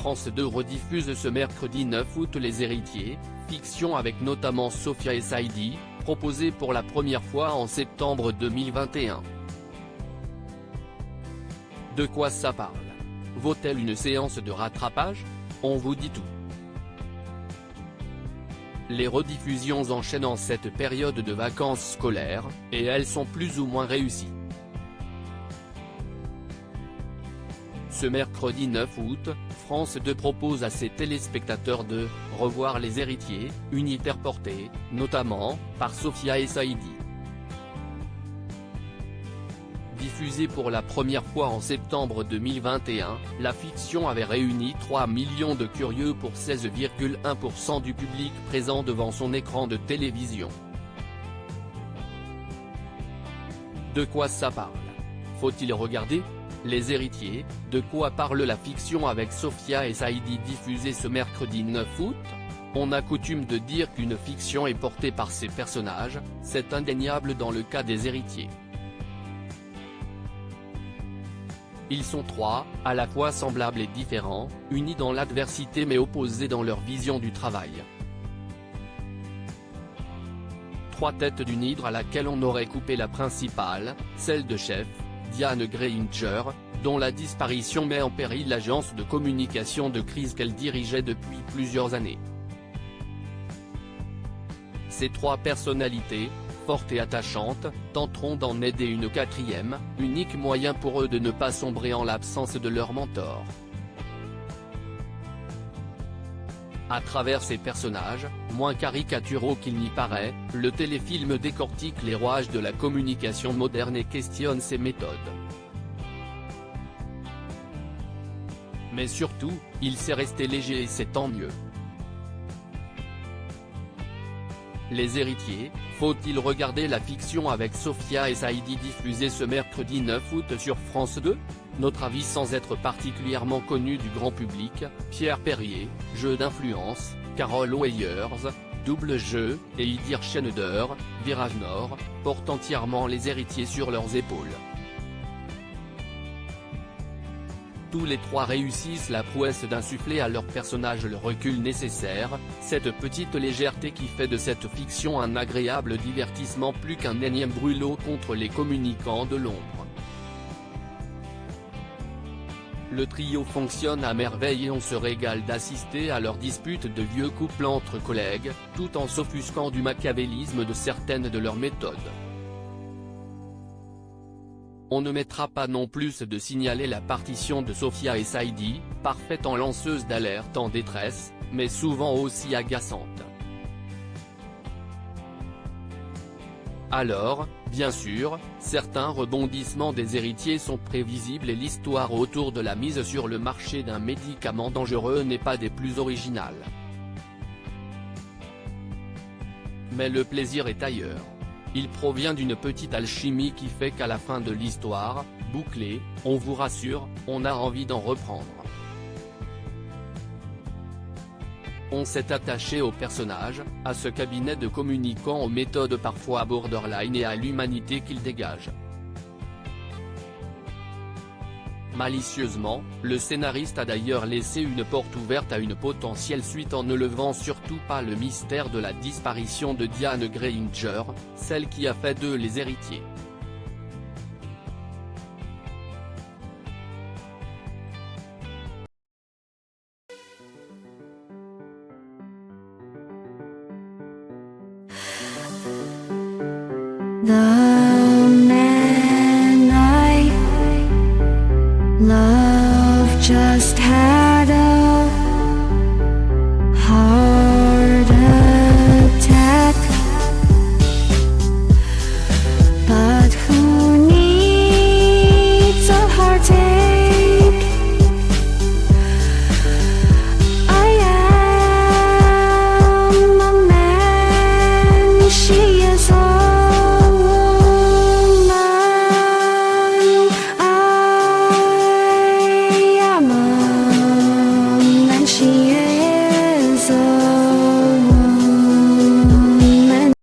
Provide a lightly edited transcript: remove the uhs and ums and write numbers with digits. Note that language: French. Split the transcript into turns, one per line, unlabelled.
France 2 rediffuse ce mercredi 9 août Les Héritiers, fiction avec notamment Sophia et Saïdi, proposée pour la première fois en septembre 2021. De quoi ça parle? Vaut-elle une séance de rattrapage? On vous dit tout. Les rediffusions enchaînent en cette période de vacances scolaires, et elles sont plus ou moins réussies. Ce mercredi 9 août, France 2 propose à ses téléspectateurs de « revoir Les Héritiers », unitaire portée, notamment, par Sophia et Saïdi. Diffusée pour la première fois en septembre 2021, la fiction avait réuni 3 millions de curieux pour 16,1% du public présent devant son écran de télévision. De quoi ça parle? Faut-il regarder? Les Héritiers, de quoi parle la fiction avec Sophia et Saïdi diffusée ce mercredi 9 août? On a coutume de dire qu'une fiction est portée par ses personnages, c'est indéniable dans le cas des Héritiers. Ils sont trois, à la fois semblables et différents, unis dans l'adversité mais opposés dans leur vision du travail. Trois têtes d'une hydre à laquelle on aurait coupé la principale, celle de chef, Diane Grainger, dont la disparition met en péril l'agence de communication de crise qu'elle dirigeait depuis plusieurs années. Ces trois personnalités, fortes et attachantes, tenteront d'en aider une quatrième, unique moyen pour eux de ne pas sombrer en l'absence de leur mentor. À travers ces personnages, moins caricaturaux qu'il n'y paraît, le téléfilm décortique les rouages de la communication moderne et questionne ses méthodes. Mais surtout, il sait rester léger et c'est tant mieux. Les Héritiers, faut-il regarder la fiction avec Sophia et Saïdi diffusée ce mercredi 9 août sur France 2? Notre avis sans être particulièrement connu du grand public, Pierre Perrier, Jeu d'influence, Carole Weyers, Double Jeu, et Idir Schneider, Virage Nord, portent entièrement Les Héritiers sur leurs épaules. Tous les trois réussissent la prouesse d'insuffler à leurs personnages le recul nécessaire, cette petite légèreté qui fait de cette fiction un agréable divertissement plus qu'un énième brûlot contre les communicants de l'ombre. Le trio fonctionne à merveille et on se régale d'assister à leurs disputes de vieux couple entre collègues, tout en s'offusquant du machiavélisme de certaines de leurs méthodes. On ne mettra pas non plus de signaler la partition de Sophia et Saïdi, parfaite en lanceuse d'alerte en détresse, mais souvent aussi agaçante. Alors, bien sûr, certains rebondissements des Héritiers sont prévisibles et l'histoire autour de la mise sur le marché d'un médicament dangereux n'est pas des plus originales. Mais le plaisir est ailleurs. Il provient d'une petite alchimie qui fait qu'à la fin de l'histoire, bouclée, on vous rassure, on a envie d'en reprendre. On s'est attaché aux personnages, à ce cabinet de communicants aux méthodes parfois borderline et à l'humanité qu'ils dégagent. Malicieusement, le scénariste a d'ailleurs laissé une porte ouverte à une potentielle suite en ne levant surtout pas le mystère de la disparition de Diane Grainger, celle qui a fait d'eux les héritiers.
나